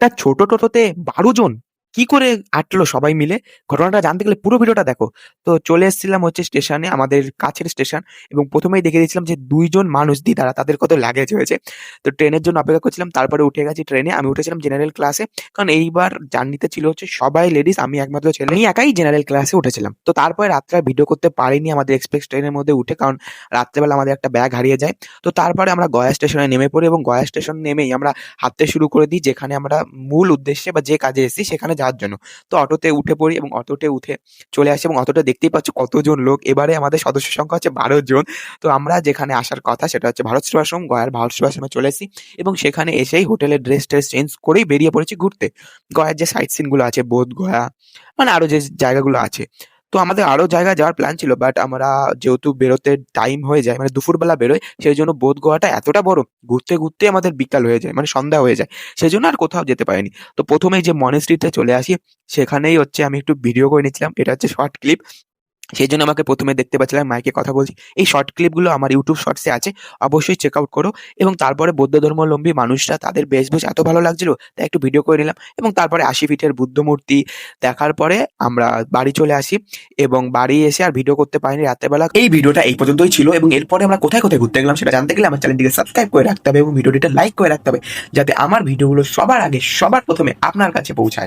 একটা ছোট টোটোতে ১২ জন কি করে আঁটলো সবাই মিলে? ঘটনাটা জানতে গেলে পুরো ভিডিওটা দেখো। তো চলে এসেছিলাম হচ্ছে স্টেশনে, আমাদের কাছের স্টেশন, এবং ১ম এই দেখে দিয়েছিলাম যে ২ জন মানুষ দিদারা, তাদের কত লাগেজ হয়েছে। তো ট্রেনের জন্য অপেক্ষা করছিলাম। তারপরে উঠে গেছি ট্রেনে। আমি উঠেছিলাম জেনারেল ক্লাসে। কারণ এইবার জার্নিতে ছিল হচ্ছে সবাই লেডিস, আমি একমাত্র ছেলে। আমি একাই জেনারেল ক্লাসে উঠেছিলাম। তো তারপরে রাত্রে আর ভিডিও করতে পারিনি আমাদের এক্সপ্রেস ট্রেনের মধ্যে উঠে, কারণ রাত্রেবেলা আমাদের একটা ব্যাগ হারিয়ে যায়। তো তারপরে আমরা গয়া স্টেশনে নেমে পড়ি, এবং গয়া স্টেশন নেমেই আমরা হাঁটতে শুরু করে দিই, যেখানে আমরা মূল উদ্দেশ্যে বা যে কাজে এসেছি সেখানে যাওয়ার জন্য। তো অটোতে উঠে পড়ি এবং অটোতে উঠে চলে আসি, এবং অটোতে দেখতেই পাচ্ছ কতজন লোক। এবারে আমাদের সদস্য সংখ্যা হচ্ছে ১২ জন। তো আমরা যেখানে আসার কথা সেটা হচ্ছে ভারত সেবাশ্রম, গয়ার ভারত সেবাশ্রমে চলে এসেছি, এবং সেখানে এসেই হোটেলের ড্রেস-ট্রেস চেঞ্জ করেই বেরিয়ে পড়েছি ঘুরতে। গয়ার যে সাইট সিন গুলো আছে, বোধ গয়া, মানে আরো যে জায়গাগুলো আছে। তো আমাদের আরো জায়গায় যাওয়ার প্ল্যান ছিল, বাট আমরা যেহেতু বেরোতে টাইম হয়ে যায়, মানে দুপুরবেলা বেরোই, সেই জন্য বোধ গয়াটা এতটা বড়, ঘুরতে ঘুরতে আমাদের বিকাল হয়ে যায়, মানে সন্ধ্যা হয়ে যায়। সেই জন্য আর কোথাও যেতে পারিনি। তো প্রথমেই যে মনেস্ট্রিতে চলে আসি, সেখানেই হচ্ছে আমি একটু ভিডিও করে নিচ্ছিলাম। এটা হচ্ছে শর্ট ক্লিপ। সেই জন্য আমাকে প্রথমে দেখতে পাচ্ছিলাম মাইকে কথা বলছি। এই শর্ট ক্লিপগুলো আমার ইউটিউব শর্টসে আছে, অবশ্যই চেক আউট করো। এবং তারপরে বৌদ্ধ ধর্মাবলম্বী মানুষরা, তাদের বেশভূষ এত ভালো লাগছিল, তাই একটু ভিডিও করে নিলাম। এবং তারপরে ৮০ ফিটের বুদ্ধ মূর্তি দেখার পরে আমরা বাড়ি চলে আসি, এবং বাড়ি এসে আর ভিডিও করতে পারিনি রাত্রেবেলা। এই ভিডিওটা এই পর্যন্তই ছিল, এবং এরপরে আমরা কোথায় কোথায় ঘুরতে গেলাম সেটা জানতে গেলে আমার চ্যানেলটিকে সাবস্ক্রাইব করে রাখতে হবে, এবং ভিডিওটিতে লাইক করে রাখতে হবে, যাতে আমার ভিডিওগুলো সবার আগে সবার প্রথমে আপনার কাছে পৌঁছায়।